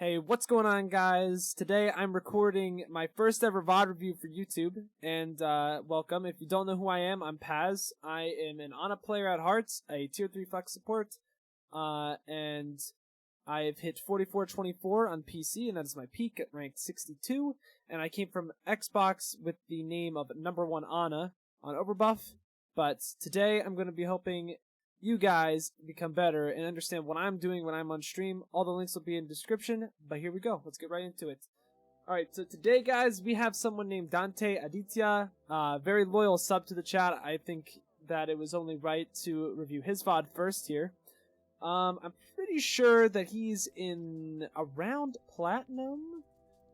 Hey, what's going on, guys? Today I'm recording my first ever VOD review for YouTube, and welcome. If you don't know who I am, I'm Paz. I am an Ana player at heart, a tier 3 flex support, and I have hit 44-24 on PC, and that is my peak at rank 62, and I came from Xbox with the name of #1 Ana on Overbuff, but today I'm going to be helping you guys become better and understand what I'm doing when I'm on stream. All the links will be in the description, but here we go. Let's get right into it. Alright, so today, guys, we have someone named Dante Aditya, very loyal sub to the chat. I think that it was only right to review his VOD first here. I'm pretty sure that he's in around Platinum.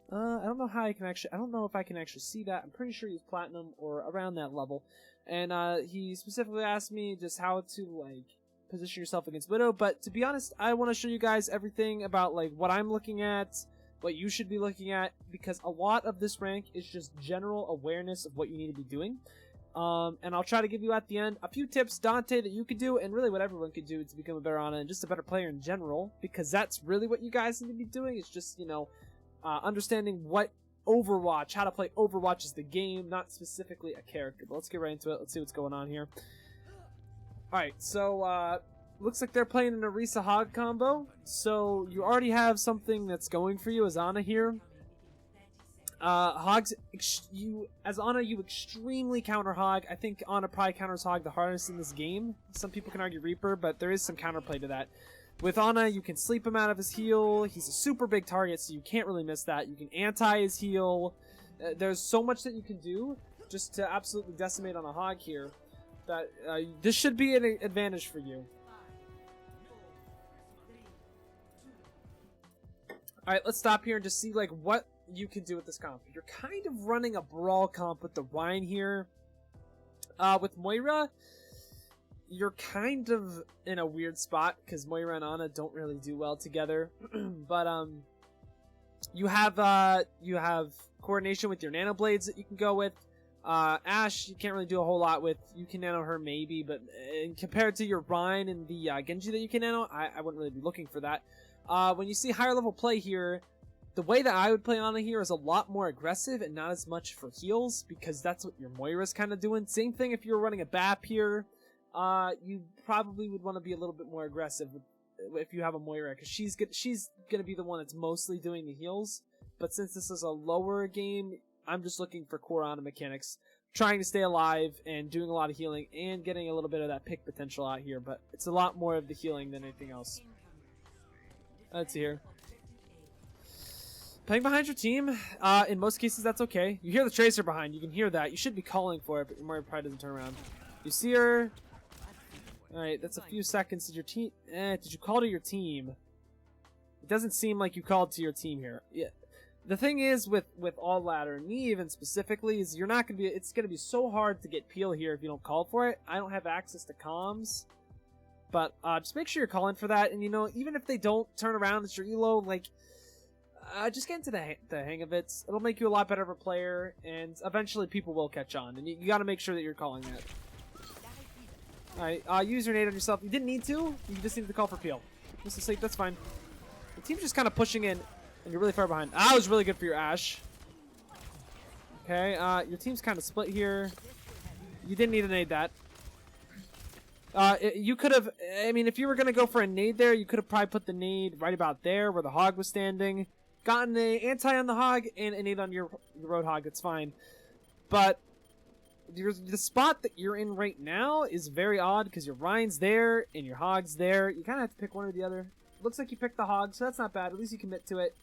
I don't know how I don't know if I can actually see that. I'm pretty sure he's Platinum or around that level. And he specifically asked me just how to like position yourself against Widow. But to be honest, I want to show you guys everything about like what I'm looking at, what you should be looking at, because a lot of this rank is just general awareness of what you need to be doing. And I'll try to give you at the end a few tips, Dante, that you could do, and really what everyone could do to become a better Ana and just a better player in general, because that's really what you guys need to be doing. It's just, you know, understanding what Overwatch, how to play Overwatch as the game, not specifically a character. But let's get right into it. Let's see what's going on here. Alright, so looks like they're playing an Orisa Hog combo. So you already have something that's going for you as Ana here. Hogs, as Ana, you extremely counter Hog. I think Ana probably counters Hog the hardest in this game. Some people can argue Reaper, but there is some counterplay to that. With Ana, you can sleep him out of his heal. He's a super big target, so you can't really miss that. You can anti his heal. There's so much that you can do just to absolutely decimate on a Hog here that this should be an advantage for you. Alright, let's stop here and just see like what you can do with this comp. You're kind of running a brawl comp with the Rein here. With Moira, you're kind of in a weird spot because Moira and Ana don't really do well together. But you have coordination with your nano blades that you can go with. Ashe, you can't really do a whole lot with. You can nano her maybe, but compared to your Rein and the Genji that you can nano, I wouldn't really be looking for that. When you see higher level play here, the way that I would play Ana here is a lot more aggressive and not as much for heals, because that's what your Moira's kind of doing. Same thing if you were running a BAP here. You probably would want to be a little bit more aggressive if you have a Moira, because she's gonna be the one that's mostly doing the heals. But since this is a lower game, I'm just looking for core Ana mechanics, trying to stay alive and doing a lot of healing and getting a little bit of that pick potential out here. But it's a lot more of the healing than anything else. Let's see here. Playing behind your team, in most cases that's okay. You hear the Tracer behind, you can hear that. You should be calling for it, but your Moira probably doesn't turn around. You see her. Alright, that's a few seconds. Did your team... did you call to your team? It doesn't seem like you called to your team here. Yeah. The thing is with All Ladder, and me even specifically, is you're not going to be... It's going to be so hard to get peel here if you don't call for it. I don't have access to comms. But just make sure you're calling for that. And, you know, even if they don't turn around, it's your elo, like... just get into the hang of it. It'll make you a lot better of a player, and eventually people will catch on. And you got to make sure that you're calling that. Alright, use your nade on yourself. You didn't need to. You just needed to call for peel. Just to sleep, that's fine. The team's just kind of pushing in, and you're really far behind. That was really good for your Ashe. Okay, your team's kind of split here. You didn't need to nade that. You could have, I mean, if you were going to go for a nade there, you could have probably put the nade right about there where the Hog was standing. Gotten an anti on the Hog and a nade on your Roadhog, that's fine. But the spot that you're in right now is very odd because your Rein's there and your Hog's there. You kind of have to pick one or the other. Looks like you picked the Hog, so that's not bad. At least you commit to it.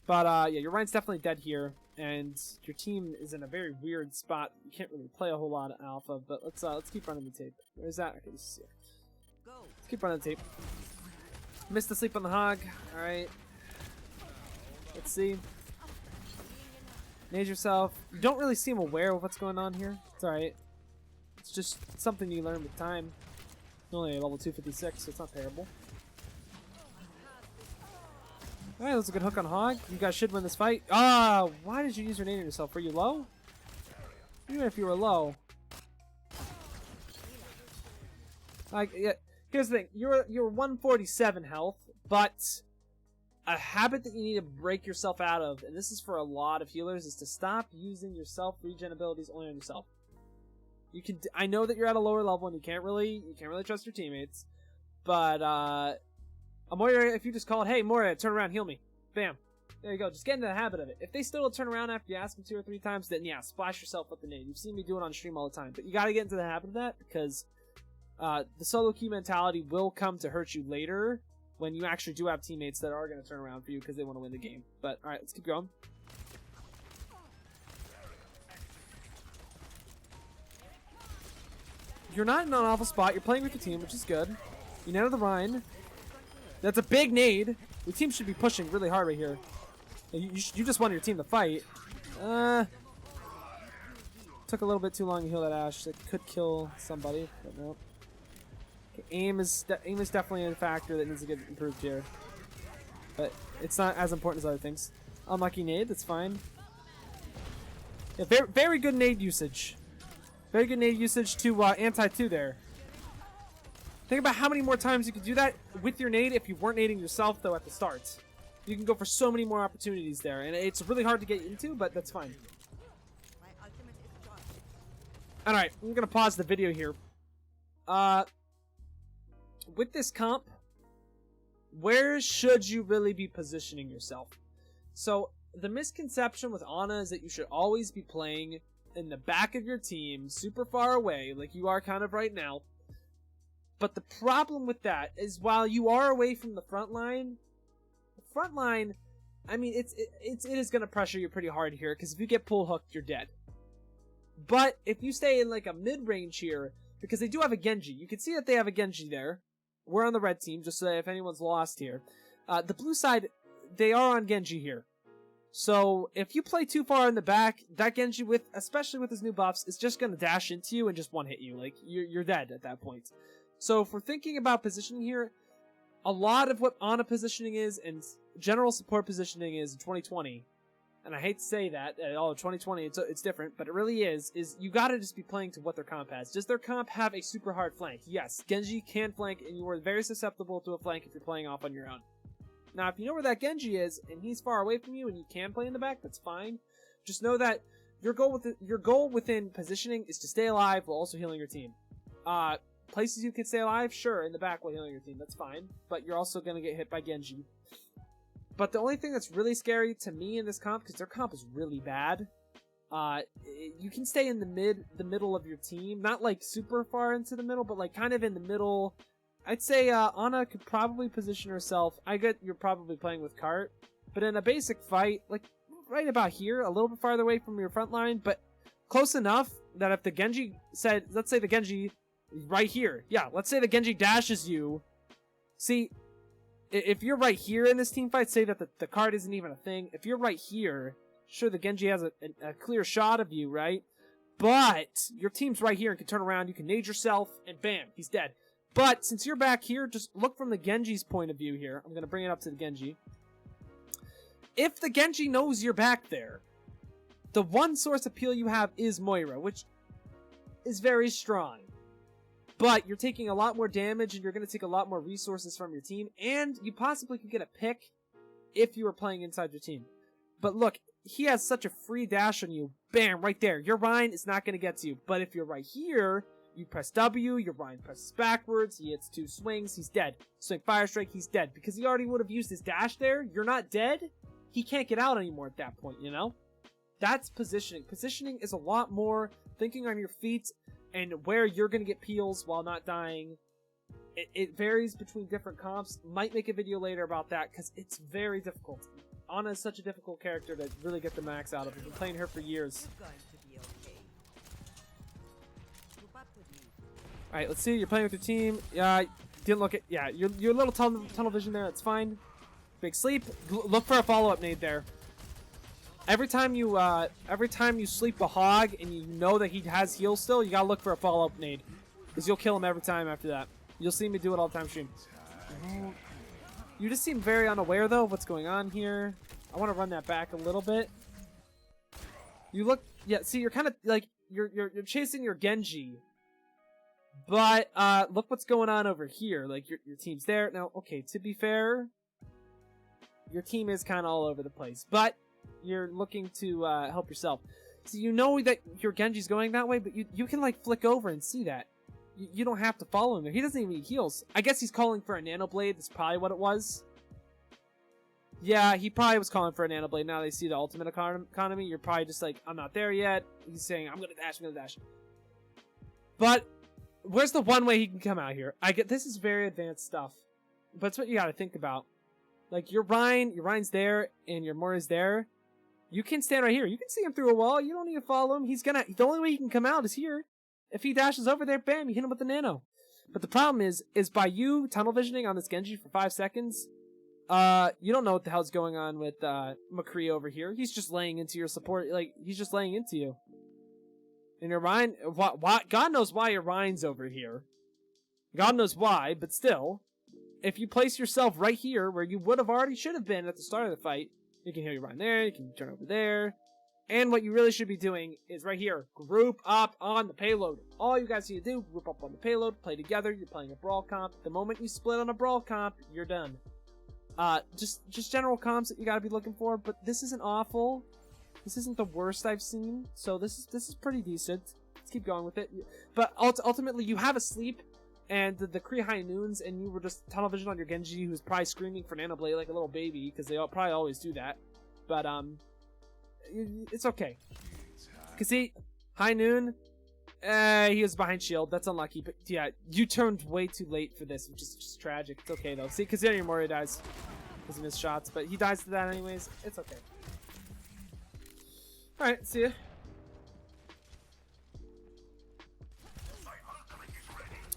But yeah, your Rein's definitely dead here, and your team is in a very weird spot. You can't really play a whole lot of alpha, but let's keep running the tape. Where's that? Okay, let's keep running the tape. Missed the sleep on the Hog. All right. Let's see. Nade yourself. You don't really seem aware of what's going on here. It's alright. It's just something you learn with time. It's only a level 256, so it's not terrible. Alright, that's a good hook on Hog. You guys should win this fight. Ah, why did you use your nade on yourself? Were you low? Even if you were low. Like, yeah, here's the thing. You're 147 health, but a habit that you need to break yourself out of, and this is for a lot of healers, is to stop using your self regen abilities only on yourself. You can. I know that you're at a lower level and you can't really trust your teammates, but a Moira, if you just call it, hey Moira, turn around, heal me, bam, there you go. Just get into the habit of it. If they still don't turn around after you ask them 2 or 3 times, then yeah, splash yourself with the nade. You've seen me do it on stream all the time, but you gotta get into the habit of that because the solo queue mentality will come to hurt you later when you actually do have teammates that are going to turn around for you because they want to win the game. But, alright, let's keep going. You're not in an awful spot. You're playing with your team, which is good. You nailed the Rein. That's a big nade. Your team should be pushing really hard right here. You just want your team to fight. Took a little bit too long to heal that Ashe. That could kill somebody, but no. Aim is definitely a factor that needs to get improved here, but it's not as important as other things. Unlucky nade, that's fine. Yeah, very good nade usage. Very good nade usage to anti-2 there. Think about how many more times you could do that with your nade if you weren't nading yourself though at the start. You can go for so many more opportunities there, and it's really hard to get into, but that's fine. Alright, I'm gonna pause the video here. With this comp, where should you really be positioning yourself? So, the misconception with Ana is that you should always be playing in the back of your team, super far away, like you are kind of right now. But the problem with that is while you are away from the front line, I mean, it is going to pressure you pretty hard here, because if you get pull hooked, you're dead. But if you stay in like a mid-range here, because they do have a Genji, you can see that they have a Genji there. We're on the red team, just so that if anyone's lost here. The blue side, they are on Genji here. So, if you play too far in the back, that Genji, especially with his new buffs, is just going to dash into you and just one-hit you. Like, you're dead at that point. So, if we're thinking about positioning here, a lot of what Ana positioning is, and general support positioning is in 2020, and I hate to say that, 2020, it's different, but it really is you gotta just be playing to what their comp has. Does their comp have a super hard flank? Yes, Genji can flank, and you are very susceptible to a flank if you're playing off on your own. Now, if you know where that Genji is, and he's far away from you, and you can play in the back, that's fine. Just know that your goal within positioning is to stay alive while also healing your team. Places you can stay alive, sure, in the back while healing your team, that's fine, but you're also gonna get hit by Genji. But the only thing that's really scary to me in this comp, because their comp is really bad, you can stay in the middle of your team, not like super far into the middle, but like kind of in the middle. I'd say Ana could probably position herself. I get you're probably playing with Cart, but in a basic fight, like right about here, a little bit farther away from your front line, but close enough that if the Genji said, let's say the Genji right here, yeah, let's say the Genji dashes you. See, if you're right here in this team fight, say that the card isn't even a thing. If you're right here, sure, the Genji has a clear shot of you, right? But your team's right here and can turn around. You can nade yourself, and bam, he's dead. But since you're back here, just look from the Genji's point of view here. I'm going to bring it up to the Genji. If the Genji knows you're back there, the one source appeal you have is Moira, which is very strong. But you're taking a lot more damage, and you're going to take a lot more resources from your team, and you possibly could get a pick if you were playing inside your team. But look, he has such a free dash on you. Bam, right there. Your Rein is not going to get to you. But if you're right here, you press W, your Rein presses backwards, he hits 2 swings, he's dead. Swing Fire Strike, he's dead. Because he already would have used his dash there, you're not dead, he can't get out anymore at that point, you know? That's positioning. Positioning is a lot more thinking on your feet, and where you're going to get peels while not dying. It varies between different comps. Might make a video later about that, because it's very difficult. Ana is such a difficult character to really get the max out of. I've been playing her for years. Alright, let's see. You're playing with your team. Didn't look at... Yeah, you're a little tunnel vision there. That's fine. Big sleep. Look for a follow-up nade there. Every time you sleep a hog and you know that he has heal still, you gotta look for a follow-up nade, because you'll kill him every time after that. You'll see me do it all the time stream. You just seem very unaware though of what's going on here. I want to run that back a little bit. You look, yeah. See, you're kind of like you're chasing your Genji, but look what's going on over here. Like your team's there now. Okay, to be fair, your team is kind of all over the place, but you're looking to help yourself. So you know that your Genji's going that way, but you can like flick over and see that. You don't have to follow him there. He doesn't even need heals. I guess he's calling for a Nano Blade. That's probably what it was. Yeah, he probably was calling for a Nano Blade. Now they see the ultimate economy. You're probably just like, I'm not there yet. He's saying, I'm going to dash, I'm going to dash. But where's the one way he can come out here? I get this is very advanced stuff. But it's what you got to think about. Like, your Rein's there, and your Mori's there. You can stand right here. You can see him through a wall. You don't need to follow him. The only way he can come out is here. If he dashes over there, bam, you hit him with the nano. But the problem is by you tunnel visioning on this Genji for 5 seconds, you don't know what the hell's going on with McCree over here. He's just laying into your support. Like, he's just laying into you. And your Rein, God knows why your Rein's over here. God knows why, but still, if you place yourself right here where you should have been at the start of the fight, you can heal your Rein there, you can turn over there. And what you really should be doing is right here, group up on the payload. All you guys need to do, group up on the payload, play together. You're playing a brawl comp. The moment you split on a brawl comp, you're done. Just general comps that you gotta be looking for, but this isn't awful. This isn't the worst I've seen, so this is pretty decent. Let's keep going with it. But ultimately, you have a sleep, and the Kree High Noons, and you were just tunnel vision on your Genji, who's probably screaming for Nano Blade like a little baby, because they probably always do that. But it's okay. Cause see, High Noon, he was behind shield. That's unlucky. But yeah, you turned way too late for this, which is just tragic. It's okay though. See, cause then your Mori dies because he missed shots, but he dies to that anyways. It's okay. All right, see ya.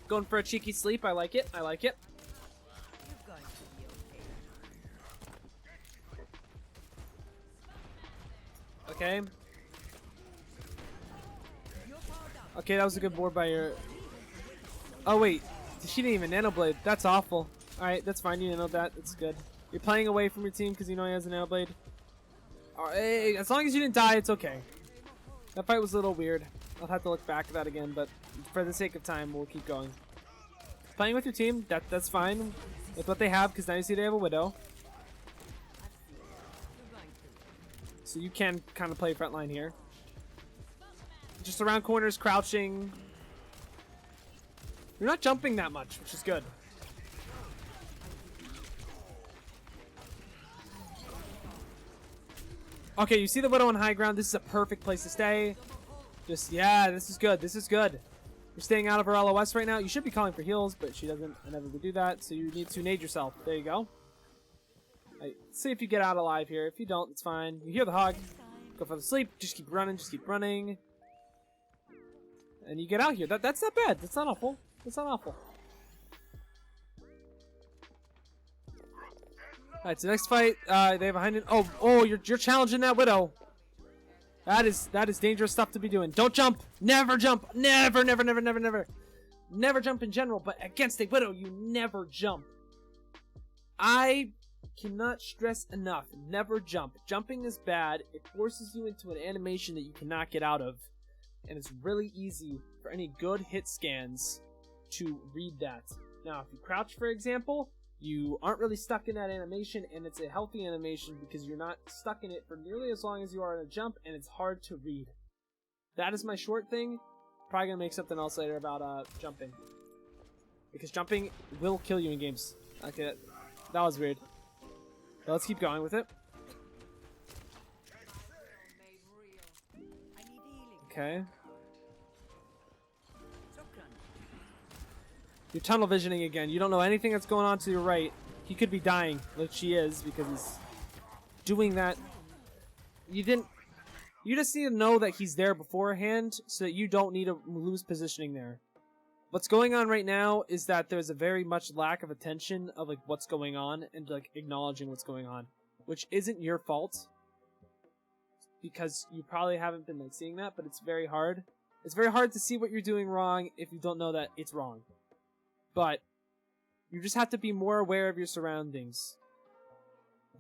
Going for a cheeky sleep. I like it. I like it. Okay. Okay, that was a good board by your... Oh, wait. She didn't even Nano Blade. That's awful. Alright, that's fine. You know that. That's good. You're playing away from your team because you know he has a Nano Blade. Right, as long as you didn't die, it's okay. That fight was a little weird. I'll have to look back at that again, but for the sake of time, we'll keep going. Playing with your team, that's fine. With what they have, because now you see they have a Widow. So you can kind of play front line here. Just around corners, crouching. You're not jumping that much, which is good. Okay, you see the Widow on high ground. This is a perfect place to stay. Just, yeah, this is good. This is good. You're staying out of her LOS right now. You should be calling for heals, but she doesn't inevitably do that. So you need to nade yourself. There you go. Right, see if you get out alive here. If you don't, it's fine. You hear the hog. Go for the sleep. Just keep running. Just keep running. And you get out here. That's not bad. That's not awful. That's not awful. Alright, so next fight, they have a high noon. Oh, you're challenging that Widow. That is dangerous stuff to be doing. Don't jump. Never jump. Never, never, never, never, never. Never jump in general, but against a Widow, you never jump. I cannot stress enough. Never jump. Jumping is bad. It forces you into an animation that you cannot get out of. And it's really easy for any good hit scans to read that. Now, if you crouch, for example, you aren't really stuck in that animation, and it's a healthy animation because you're not stuck in it for nearly as long as you are in a jump, and it's hard to read. That is my short thing. Probably gonna make something else later about jumping. Because jumping will kill you in games. Okay, that was weird. But let's keep going with it. Okay. You're tunnel visioning again. You don't know anything that's going on to your right. He could be dying, like she is, because he's doing that. You just need to know that he's there beforehand so that you don't need to lose positioning there. What's going on right now is that there's a very much lack of attention of like what's going on and like acknowledging what's going on, which isn't your fault because you probably haven't been like seeing that, but it's very hard. It's very hard to see what you're doing wrong if you don't know that it's wrong. But you just have to be more aware of your surroundings.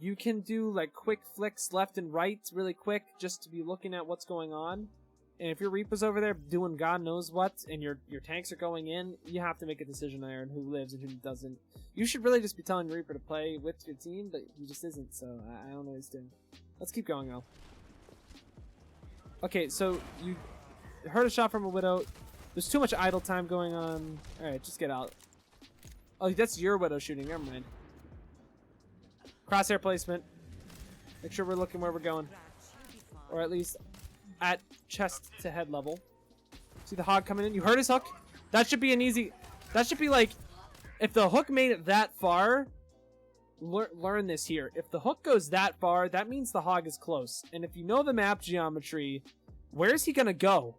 You can do like quick flicks left and right really quick just to be looking at what's going on. And if your Reaper's over there doing God knows what, and your tanks are going in, you have to make a decision there on who lives and who doesn't. You should really just be telling your Reaper to play with your team, but he just isn't, so I don't know what he's doing. Let's keep going, though. Okay, so you heard a shot from a Widow. There's too much idle time going on. Alright, just get out. Oh, that's your Widow shooting. Never mind. Crosshair placement. Make sure we're looking where we're going. Or at least at chest to head level. See the hog coming in? You heard his hook? That should be an easy... That should be like... If the hook made it that far... Learn this here. If the hook goes that far, that means the hog is close. And if you know the map geometry, where is he gonna go?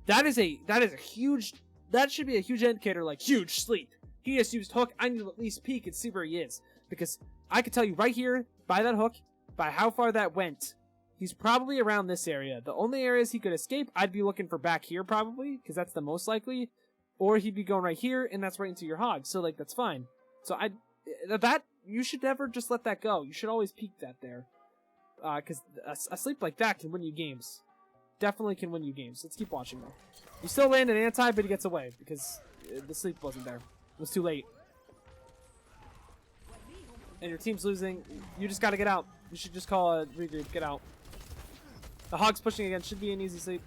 That is a huge... That should be a huge indicator, like, huge sleep. He just used hook. I need to at least peek and see where he is. Because I can tell you right here, by that hook, by how far that went, he's probably around this area. The only areas he could escape, I'd be looking for back here probably, because that's the most likely. Or he'd be going right here, and that's right into your hog. So, like, that's fine. So, you should never just let that go. You should always peek that there. Because a sleep like that can win you games. Definitely can win you games. Let's keep watching, though. You still land an anti, but he gets away, because the sleep wasn't there. It was too late. And your team's losing. You just gotta get out. You should just call a regroup. Get out. The hog's pushing again. Should be an easy sleep.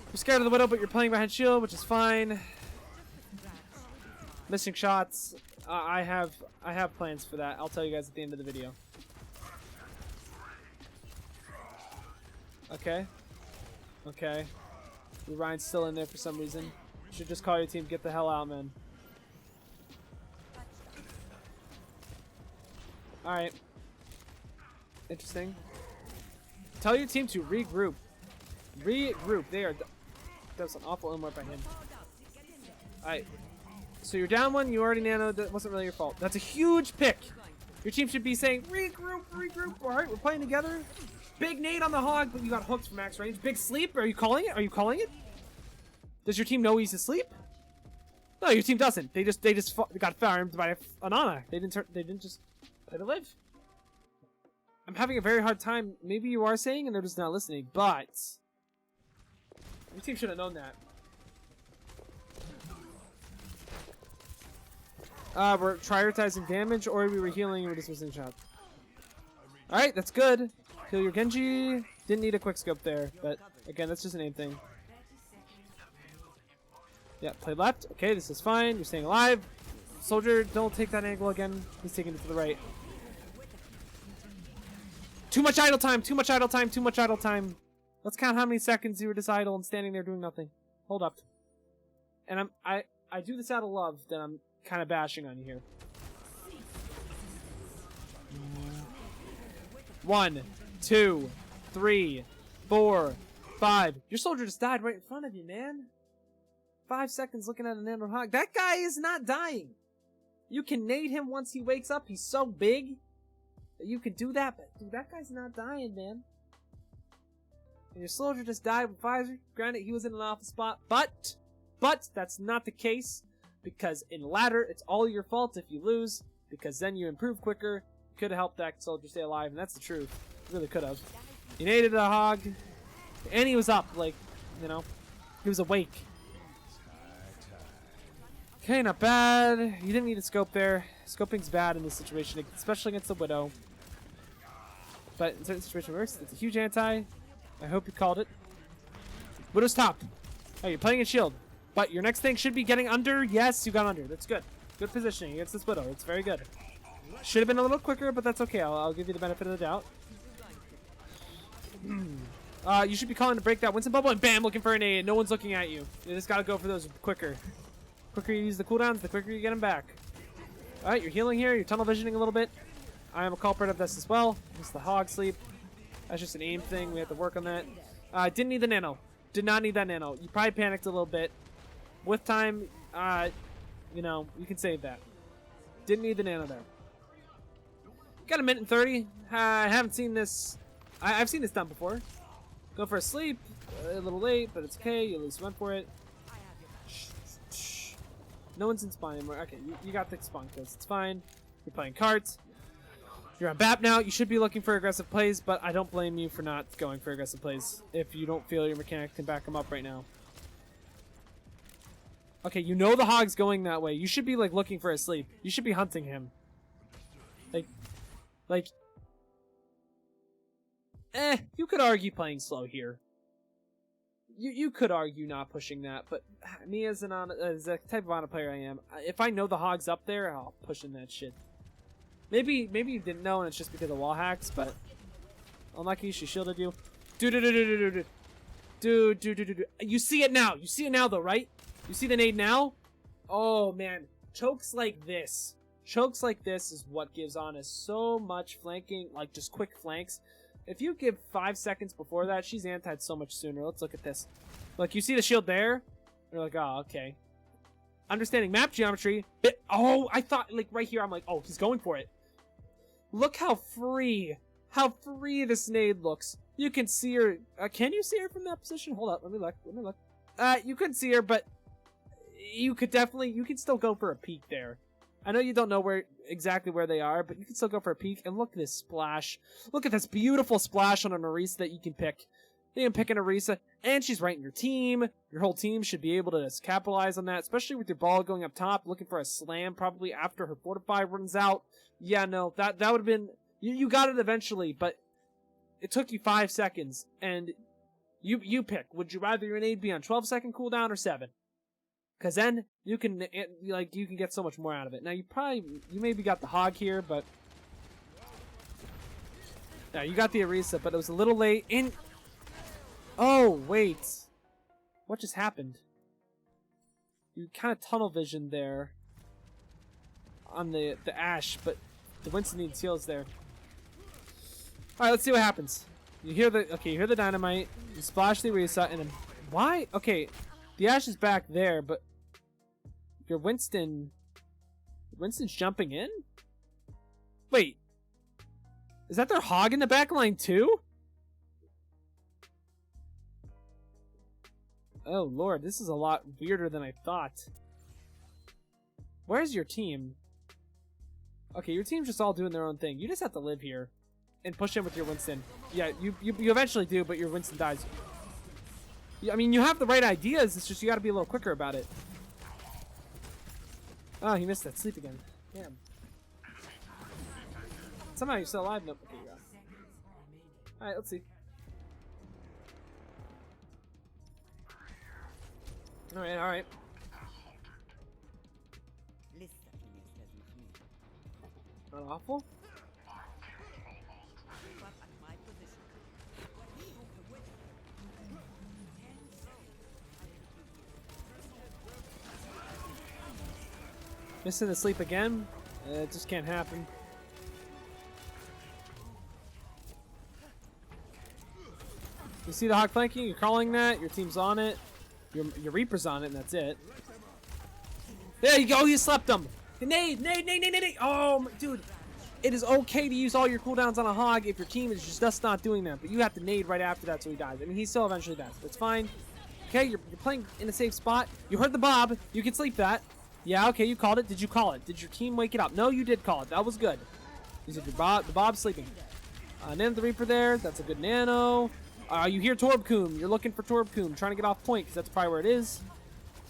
You're scared of the Widow, but you're playing behind shield, which is fine. Missing shots. I have plans for that. I'll tell you guys at the end of the video. Okay. Okay. Ryan's still in there for some reason. You should just call your team. Get the hell out, man. Alright. Interesting. Tell your team to regroup. Regroup. That was an awful inward by him. Alright. So you're down one. You already nanoed. That wasn't really your fault. That's a huge pick. Your team should be saying, regroup, regroup. Alright, we're playing together. Big nade on the hog, but you got hooked from max range. Big sleep. Are you calling it? Are you calling it? Does your team know he's asleep? No, your team doesn't. They just got farmed by an Ana. They didn't just play to live. I'm having a very hard time. Maybe you are saying and they're just not listening, but your team should have known that. We're prioritizing damage, or we were healing and we're just missing shots. Alright, that's good. Kill your Genji. Didn't need a quick scope there, but again, that's just an aim thing. Yeah, play left. Okay, this is fine. You're staying alive. Soldier, don't take that angle again. He's taking it to the right. Too much idle time. Too much idle time. Too much idle time. Let's count how many seconds you were just idle and standing there doing nothing. Hold up. And I do this out of love, that I'm kind of bashing on you here. 1, 2, 3, 4, 5. Your soldier just died right in front of you, man. 5 seconds looking at an Emerald Hog. That guy is not dying. You can nade him once he wakes up. He's so big that you can do that. But dude, that guy's not dying, man. And your soldier just died with Pfizer. Granted, he was in an alpha spot, but that's not the case, because in ladder, it's all your fault if you lose, because then you improve quicker. Could have helped that soldier stay alive, and that's the truth. Really could have. You naded a hog, and he was up, like, you know, he was awake. Okay, not bad. You didn't need a scope there. Scoping's bad in this situation, especially against the Widow. But in certain situations it works. It's a huge anti. I hope you called it. Widow's top. Oh, you're playing a shield. But your next thing should be getting under. Yes, you got under. That's good. Good positioning against this Widow. It's very good. Should have been a little quicker, but that's okay. I'll give you the benefit of the doubt. You should be calling to break that Winston bubble, and bam, looking for an aid. No one's looking at you. You just gotta go for those quicker. The quicker you use the cooldowns, the quicker you get them back. Alright, you're healing here. You're tunnel visioning a little bit. I am a culprit of this as well. It's the hog sleep. That's just an aim thing. We have to work on that. Didn't need the nano. Did not need that nano. You probably panicked a little bit. With time, you know, you can save that. Didn't need the nano there. Got a minute and 30. I haven't seen this. I've seen this done before. Go for a sleep. A little late, but it's okay. You at least went for it. No one's in spawn anymore. Okay, you got the spawn kills. It's fine. You're playing carts. You're on BAP now. You should be looking for aggressive plays, but I don't blame you for not going for aggressive plays if you don't feel your mechanic can back them up right now. Okay, you know the Hog's going that way. You should be, like, looking for a sleep. You should be hunting him. Like, you could argue playing slow here. You could argue not pushing that, but me as the type of Ana player I am, if I know the Hog's up there, I'll push in that shit. Maybe you didn't know and it's just because of wall hacks, but unlucky she shielded you. Dude. You see it now. You see it now though, right? You see the nade now? Oh man, chokes like this. Chokes like this is what gives Ana so much flanking, like just quick flanks. If you give 5 seconds before that, she's antied so much sooner. Let's look at this. Look, you see the shield there? You're like, oh, okay. Understanding map geometry. Oh, I thought, like, right here, I'm like, oh, he's going for it. Look how free this nade looks. You can see her. Can you see her from that position? Hold up, let me look. You couldn't see her, but you could still go for a peek there. I know you don't know exactly where they are, but you can still go for a peek. And look at this splash. Look at this beautiful splash on an Orisa that you can pick. You can pick an Orisa, and she's right in your team. Your whole team should be able to capitalize on that, especially with your ball going up top, looking for a slam probably after her Fortify runs out. Yeah, no, that would have been... You got it eventually, but it took you 5 seconds, and you pick. Would you rather your nade be on 12-second cooldown or 7? Because then you can get so much more out of it. Now you maybe got the Hog here, but yeah, you got the Orisa, but it was a little late. Oh wait, what just happened? You kind of tunnel vision there on the Ashe, but the Winston needs heals there. All right, let's see what happens. You hear the dynamite. You splash the Orisa, and then why? Okay. The Ashe is back there, but your Winston's jumping in? Wait. Is that their Hog in the back line too? Oh lord, this is a lot weirder than I thought. Where's your team? Okay, your team's just all doing their own thing. You just have to live here and push in with your Winston. Yeah, you eventually do, but your Winston dies. I mean, you have the right ideas, it's just you gotta be a little quicker about it. Oh, he missed that sleep again. Damn. Somehow you're still alive. Nope. Okay, you got it. Alright, let's see. Alright. Not awful. Missing the sleep again? It just can't happen. You see the Hog flanking? You're calling that. Your team's on it. Your Reaper's on it, and that's it. There you go. You slept him. Nade. Oh, dude. It is okay to use all your cooldowns on a Hog if your team is just not doing that. But you have to nade right after that so he dies. I mean, he still eventually dies. But it's fine. Okay, you're playing in a safe spot. You heard the Bob. You can sleep that. Yeah, okay, you called it. Did you call it? Did your team wake it up? No, you did call it. That was good. You said the Bob's sleeping. Nano the Reaper there. That's a good nano. You hear Torbjörn. You're looking for Torbjörn. Trying to get off point because that's probably where it is.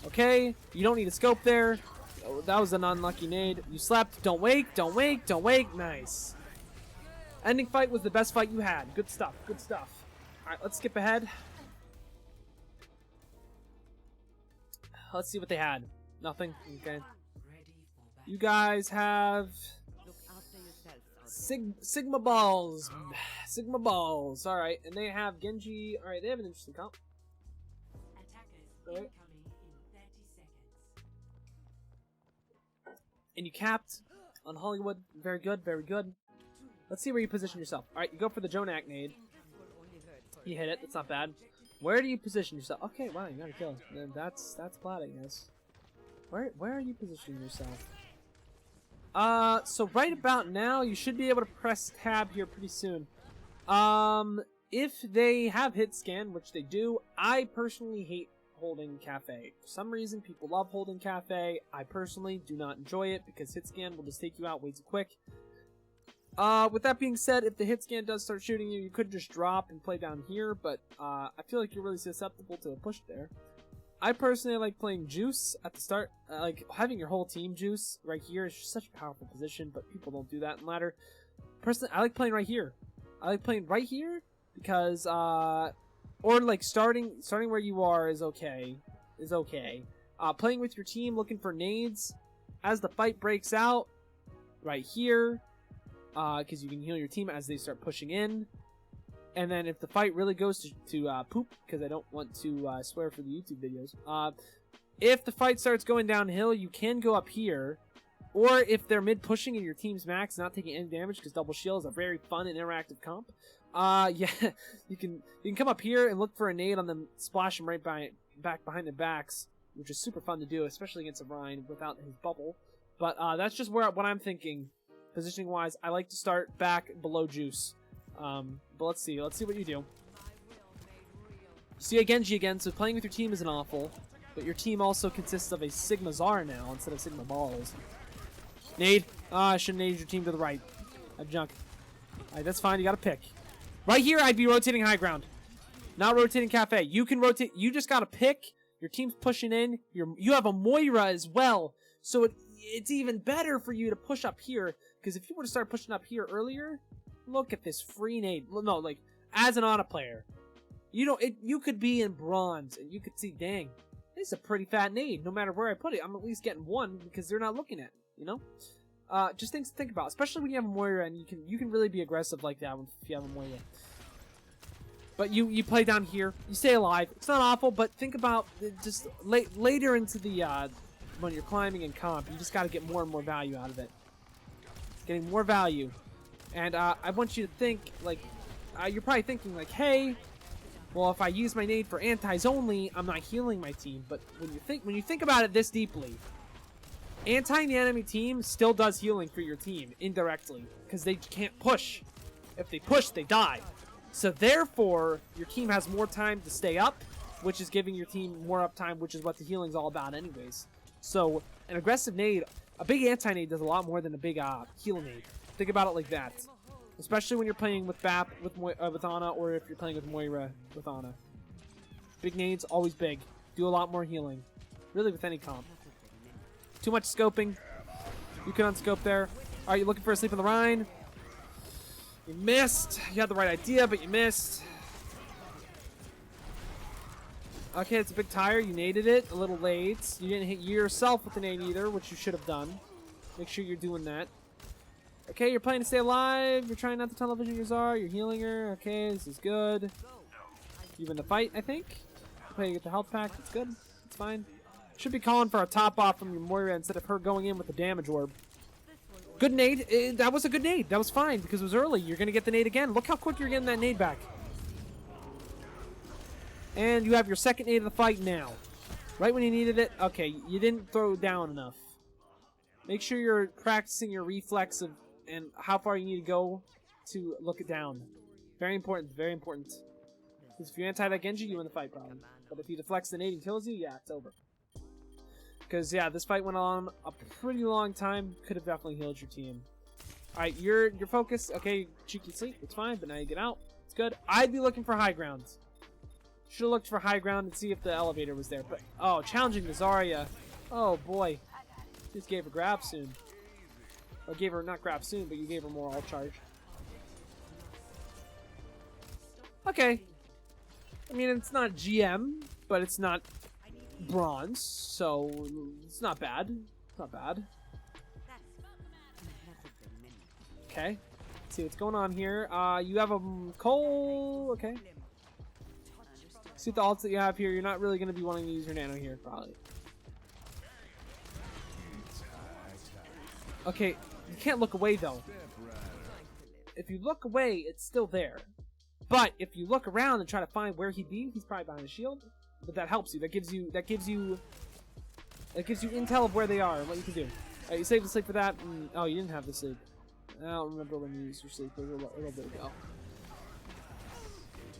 Okay, you don't need a scope there. Oh, that was an unlucky nade. You slept. Don't wake. Nice. Ending fight was the best fight you had. Good stuff. All right, let's skip ahead. Let's see what they had. Nothing? Okay. You guys have Sigma Balls. Sigma Balls. Alright, and they have Genji. Alright, they have an interesting comp. Right. And you capped on Hollywood. Very good. Let's see where you position yourself. Alright, you go for the Jonak nade. You hit it. That's not bad. Where do you position yourself? Okay, wow, you got a kill. Then that's plat, I guess. Where are you positioning yourself? So right about now, you should be able to press tab here pretty soon. If they have hit scan, which they do, I personally hate holding Cafe. For some reason, people love holding Cafe. I personally do not enjoy it because hit scan will just take you out way too quick. With that being said, if the hit scan does start shooting you, you could just drop and play down here, but I feel like you're really susceptible to a push there. I personally like playing Juice at the start. Like, having your whole team Juice right here is just such a powerful position, but people don't do that in ladder. Personally, I like playing right here. I like playing right here because, or like starting where you are is okay. Playing with your team, looking for nades as the fight breaks out right here, because you can heal your team as they start pushing in. And then if the fight really goes to poop, because I don't want to swear for the YouTube videos, if the fight starts going downhill, you can go up here. Or if they're mid-pushing and your team's max, not taking any damage, because double shield is a very fun and interactive comp, yeah, you can come up here and look for a nade on them, splash them right back behind their backs, which is super fun to do, especially against a Rein without his bubble. But that's just what I'm thinking, positioning-wise. I like to start back below Juice. But let's see what you do. You see a Genji again, so playing with your team isn't awful, but your team also consists of a Sigma Zara now instead of Sigma Balls. Nade. I should have naded your team to the right. That junk. Alright, that's fine. You gotta pick. Right here, I'd be rotating high ground. Not rotating Cafe. You can rotate. You just gotta pick. Your team's pushing in. You have a Moira as well. So it's even better for you to push up here. Because if you were to start pushing up here earlier, look at this free nade. No, like, as an Ana player, you could be in bronze and you could see, dang, this is a pretty fat nade. No matter where I put it, I'm at least getting one because they're not looking at it. You know, just things to think about, especially when you have a Moira and you can really be aggressive like that if you have a Moira. But you play down here, you stay alive. It's not awful, but think about just later into the when you're climbing in comp, you just got to get more and more value out of it. Getting more value, and I want you to think like you're probably thinking like, hey, well if I use my nade for antis only, I'm not healing my team. But when you think about it this deeply. Anti-ing the enemy team still does healing for your team, indirectly, because they can't push. If they push, they die. So therefore, your team has more time to stay up, which is giving your team more uptime, which is what the healing's all about anyways. So, an aggressive nade, a big anti-nade does a lot more than a big heal nade. Think about it like that. Especially when you're playing with Bap, with Ana, or if you're playing with Moira with Ana. Big nades, always big. Do a lot more healing. Really with any comp. Too much scoping. You can unscope there. Alright, you're looking for a sleep on the Rein. You missed. You had the right idea, but you missed. Okay, it's a big tire. You naded it a little late. You didn't hit yourself with the nade either, which you should have done. Make sure you're doing that. Okay, you're playing to stay alive. You're trying not to television your Zara. You're healing her. Okay, this is good. You win the fight, I think. Okay, you get the health pack. It's good. It's fine. Should be calling for a top off from your Moira instead of her going in with the damage orb. Good nade. That was a good nade. That was fine because it was early. You're going to get the nade again. Look how quick you're getting that nade back. And you have your second nade of the fight now. Right when you needed it. Okay, you didn't throw down enough. Make sure you're practicing your reflex of and how far you need to go to look it down. Very important. Very important. Because if you anti that Genji, you win the fight problem. But if he deflects the nade and kills you, yeah, it's over. Because, yeah, this fight went on a pretty long time. Could have definitely healed your team. Alright, your focus. Okay, cheeky sleep. It's fine, but now you get out. It's good. I'd be looking for high ground. Should have looked for high ground and see if the elevator was there. But, oh, challenging the Zarya. Oh, boy. Just gave her grab soon. Or gave her, not grab soon, but you gave her more all charge. Okay. I mean, it's not GM, but it's not bronze, so it's not bad. It's not bad. Okay. Let's see what's going on here. You have a Cole. Okay. See the ults that you have here. You're not really going to be wanting to use your nano here, probably. Okay. You can't look away, though. If you look away, it's still there. But if you look around and try to find where he'd be, he's probably behind the shield. But that helps you. That gives you intel of where they are and what you can do. You saved the sleep for that. Oh, you didn't have the sleep. I don't remember when you used your sleep. It was a little bit ago.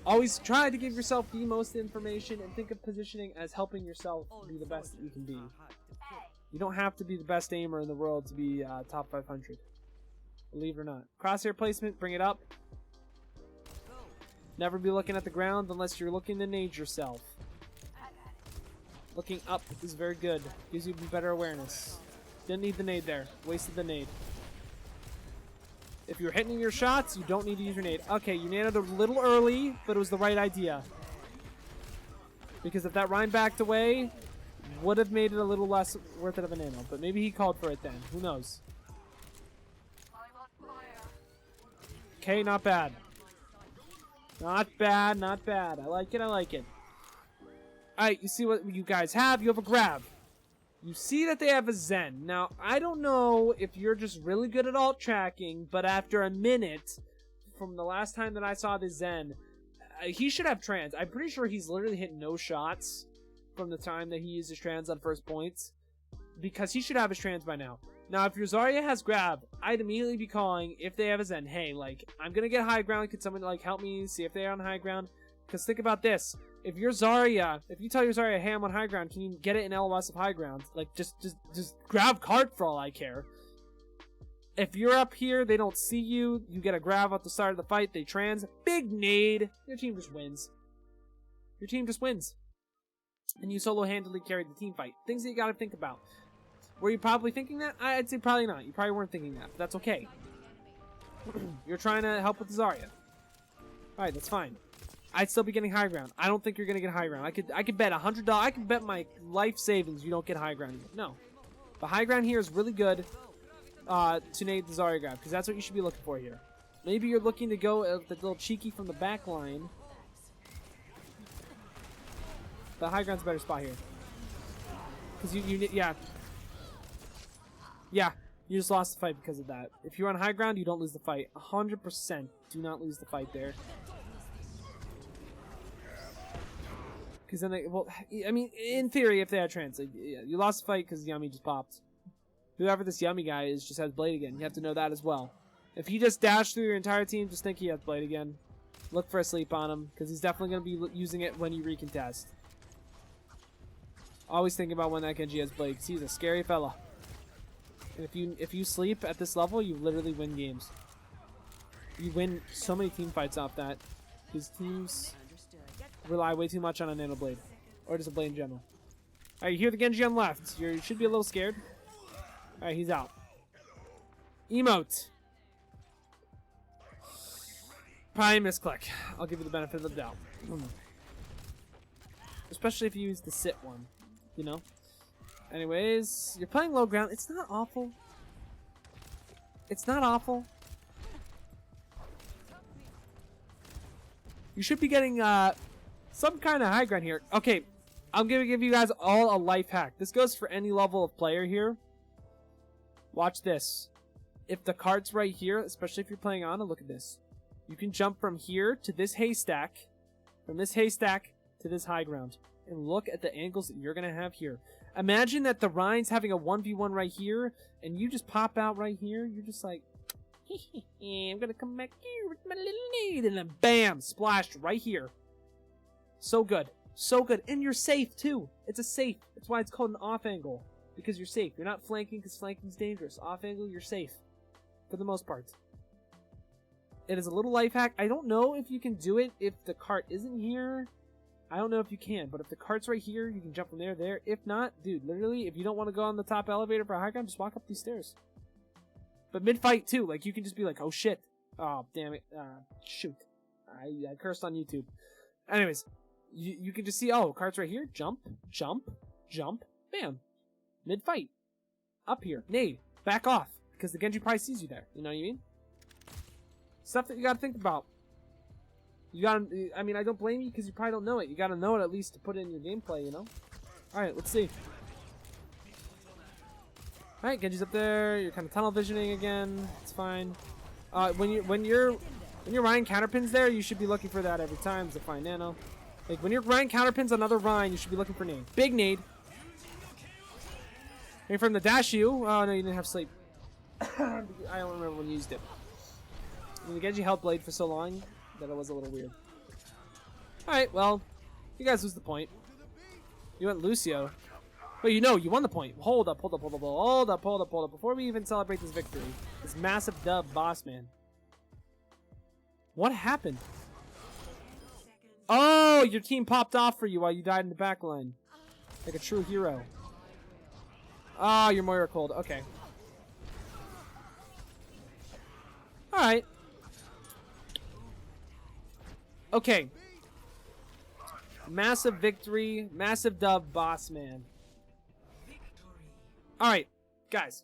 Always try to give yourself the most information and think of positioning as helping yourself be the best that you can be. You don't have to be the best aimer in the world to be top 500. Believe it or not. Crosshair placement, bring it up. Never be looking at the ground unless you're looking to nade yourself. Looking up is very good. Gives you better awareness. Didn't need the nade there. Wasted the nade. If you're hitting your shots, you don't need to use your nade. Okay, you naded a little early, but it was the right idea. Because if that Rein backed away, would have made it a little less worth it of a nano. But maybe he called for it then. Who knows? Okay, not bad. Not bad, not bad. I like it, I like it. Alright, you see what you guys have? You have a grab. You see that they have a Zen. Now, I don't know if you're just really good at alt tracking, but after a minute from the last time that I saw the Zen, he should have trans. I'm pretty sure he's literally hit no shots from the time that he used his trans on first points, because he should have his trans by now. Now, if your Zarya has grab, I'd immediately be calling, if they have a Zen, hey, like, I'm gonna get high ground, could someone, like, help me see if they're on high ground? Because think about this. If your Zarya, if you tell your Zarya, hey, I'm on high ground, can you get it in LOS of high ground? Like, just grab cart for all I care. If you're up here, they don't see you, you get a grab at the start of the fight, they trans, big nade, your team just wins. Your team just wins. And you solo-handedly carried the team fight. Things that you gotta think about. Were you probably thinking that? I'd say probably not. You probably weren't thinking that, but that's okay. You're trying to help with the Zarya. Alright, that's fine. I'd still be getting high ground. I don't think you're gonna get high ground. I could bet $100. I could bet my life savings you don't get high ground. No, but high ground here is really good to nade the Zarya grab, because that's what you should be looking for here. Maybe you're looking to go the little cheeky from the back line. But high ground's a better spot here, because yeah, you just lost the fight because of that. If you're on high ground, you don't lose the fight. 100% do not lose the fight there. Because then I mean, in theory, if they had trans, like, yeah, you lost the fight because Yummy just popped. Whoever this Yummy guy is just has Blade again. You have to know that as well. If he just dashed through your entire team, just think he has Blade again. Look for a sleep on him, because he's definitely going to be using it when you recontest. Always think about when that Genji has Blade, because he's a scary fella. And if you sleep at this level, you literally win games. You win so many team fights off that. His teams rely way too much on a Nano Blade, or just a Blade in general. Alright, you hear the Genji on left. You should be a little scared. Alright, he's out. Emote. Probably misclick. I'll give you the benefit of the doubt. Especially if you use the sit one, you know? Anyways, you're playing low ground. It's not awful. It's not awful. You should be getting some kind of high ground here. Okay, I'm going to give you guys all a life hack. This goes for any level of player here. Watch this. If the cart's right here, especially if you're playing Ana, look at this. You can jump from here to this haystack, from this haystack to this high ground. And look at the angles that you're going to have here. Imagine that the Rein's having a 1v1 right here, and you just pop out right here. You're just like, I'm going to come back here with my little nade, and then bam, splashed right here. So good. So good. And you're safe, too. It's a safe. That's why it's called an off angle, because you're safe. You're not flanking, because flanking's dangerous. Off angle, you're safe, for the most part. It is a little life hack. I don't know if you can do it if the cart isn't here. I don't know if you can, but if the cart's right here, you can jump from there. If not, dude, literally, if you don't want to go on the top elevator for high ground, just walk up these stairs. But mid-fight, too, like, you can just be like, oh, shit. Oh, damn it. Shoot. I cursed on YouTube. Anyways, you can just see, oh, cart's right here. Jump, jump, jump, bam. Mid-fight. Up here. Nade. Back off. Because the Genji probably sees you there. You know what I mean? Stuff that you gotta think about. You gotta, I mean, I don't blame you because you probably don't know it. You gotta know it at least to put it in your gameplay, you know? Alright, let's see. Alright, Genji's up there. You're kind of tunnel visioning again. It's fine. When your Rein counterpins there, you should be looking for that every time to find nano. Like, when your Rein counterpins another Rein, you should be looking for nade. Big nade. And from the dash you. Oh, no, you didn't have sleep. I don't remember when you used it. I mean, the Genji held Blade for so long that it was a little weird. Alright, well, you guys lose the point. You went Lucio. Well, you know, you won the point. Hold up, hold up, hold up, hold up, hold up, hold up. Before we even celebrate this victory, this massive dub, boss man. What happened? Oh, your team popped off for you while you died in the back line. Like a true hero. Ah, your Moira cold. Okay. Alright. Okay. Massive victory. Massive dub, boss man. Alright, guys.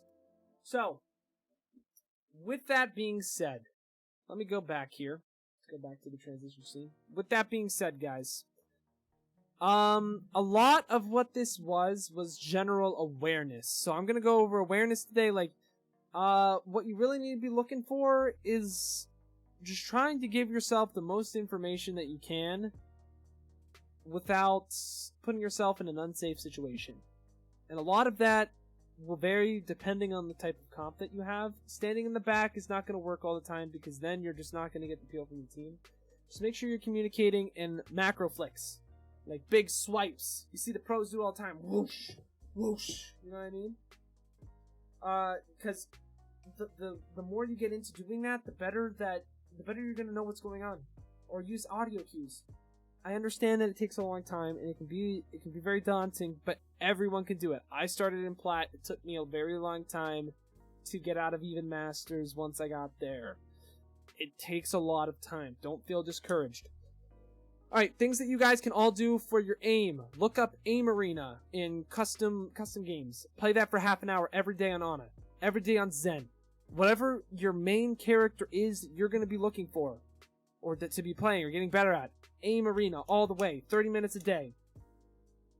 So, with that being said, let me go back here. Let's go back to the transition scene. With that being said, guys, a lot of what this was general awareness. So I'm gonna go over awareness today. Like, what you really need to be looking for is just trying to give yourself the most information that you can without putting yourself in an unsafe situation. And a lot of that will vary depending on the type of comp that you have. Standing in the back is not going to work all the time because then you're just not going to get the peel from the team. Just make sure you're communicating in macro flicks. Like big swipes. You see the pros do all the time. Whoosh, whoosh. You know what I mean? Because the more you get into doing that, the better you're going to know what's going on. Or use audio cues. I understand that it takes a long time and it can be very daunting, but everyone can do it. I started in Plat. It took me a very long time to get out of even Masters once I got there. It takes a lot of time. Don't feel discouraged. Alright, things that you guys can all do for your aim. Look up Aim Arena in custom games. Play that for half an hour every day on Ana. Every day on Zen. Whatever your main character is, you're going to be looking for. Or to be playing or getting better at. Aim Arena all the way, 30 minutes a day.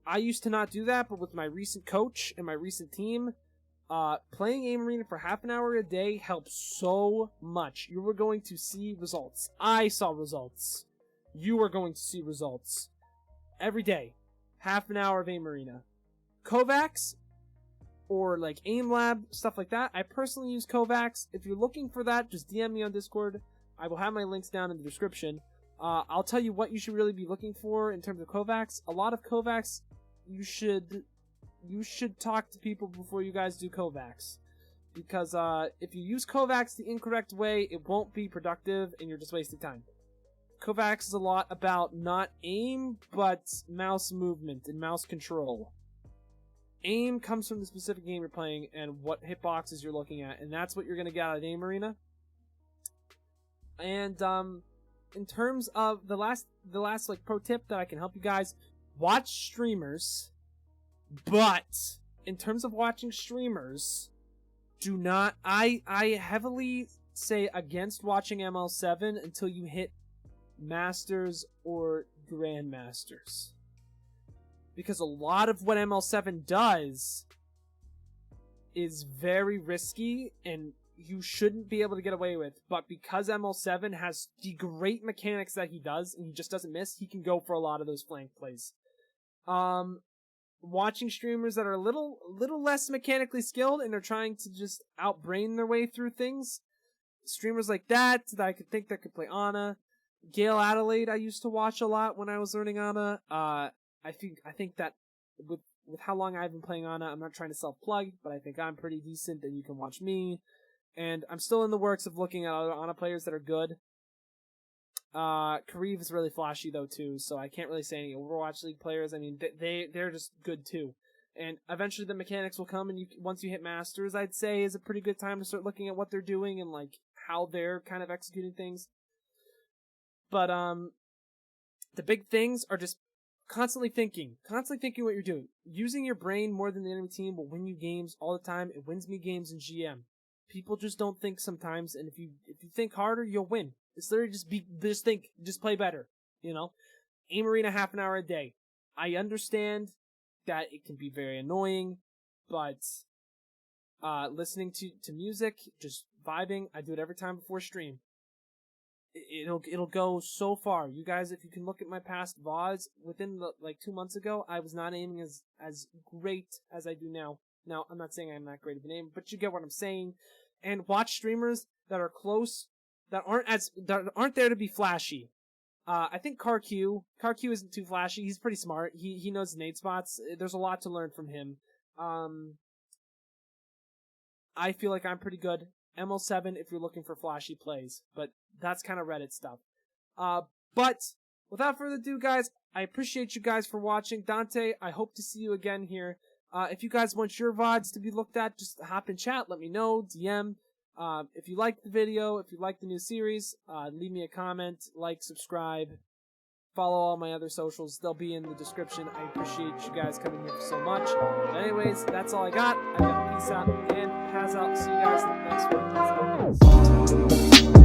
I used to not do that, but with my recent coach and my recent team, playing Aim Arena for half an hour a day helps so much. You were going to see results. I saw results. You are going to see results. Every day. Half an hour of Aim Arena. Kovacs, or like Aim Lab, stuff like that. I personally use Kovacs. If you're looking for that, just DM me on Discord. I will have my links down in the description. I'll tell you what you should really be looking for in terms of Kovacs. A lot of Kovacs, you should talk to people before you guys do Kovacs. Because if you use Kovacs the incorrect way, it won't be productive and you're just wasting time. Kovacs is a lot about not aim, but mouse movement and mouse control. Aim comes from the specific game you're playing and what hitboxes you're looking at, and that's what you're going to get out of Aim Arena. And in terms of the last like pro tip that I can help you guys, watch streamers, but in terms of watching streamers, do not, I heavily say against watching ML7 until you hit Masters or Grandmasters. Because a lot of what ML7 does is very risky and you shouldn't be able to get away with, but because ML7 has the great mechanics that he does, and he just doesn't miss, he can go for a lot of those flank plays. Watching streamers that are a little less mechanically skilled and are trying to just outbrain their way through things, streamers like that I could think that could play Ana. Gale Adelaide I used to watch a lot when I was learning Ana. I think that with how long I've been playing Ana, I'm not trying to self-plug, but I think I'm pretty decent and you can watch me. And I'm still in the works of looking at other Ana players that are good. Kariv is really flashy though too, so I can't really say any Overwatch League players. I mean, they're just good too. And eventually the mechanics will come, and once you hit Masters, I'd say is a pretty good time to start looking at what they're doing and like how they're kind of executing things. But the big things are just constantly thinking what you're doing. Using your brain more than the enemy team will win you games all the time. It wins me games in GM. People just don't think sometimes, and if you think harder, you'll win. It's literally just play better, you know? Aim Arena half an hour a day. I understand that it can be very annoying, but listening to music, just vibing, I do it every time before stream. It'll go so far. You guys, if you can look at my past VODs, within like 2 months ago, I was not aiming as great as I do now. Now, I'm not saying I'm not great of an aim, but you get what I'm saying. And watch streamers that are close, that aren't there to be flashy. I think CarQ isn't too flashy. He's pretty smart. He knows nade spots. There's a lot to learn from him. I feel like I'm pretty good. ML7 if you're looking for flashy plays, but that's kind of Reddit stuff. But without further ado, guys, I appreciate you guys for watching. Dante, I hope to see you again here. If you guys want your VODs to be looked at, just hop in chat, let me know, DM. If you like the video, if you like the new series, leave me a comment, like, subscribe, follow all my other socials. They'll be in the description. I appreciate you guys coming here so much. But anyways, that's all I got. I got peace out and Paz out. See you guys in the next one. Peace out.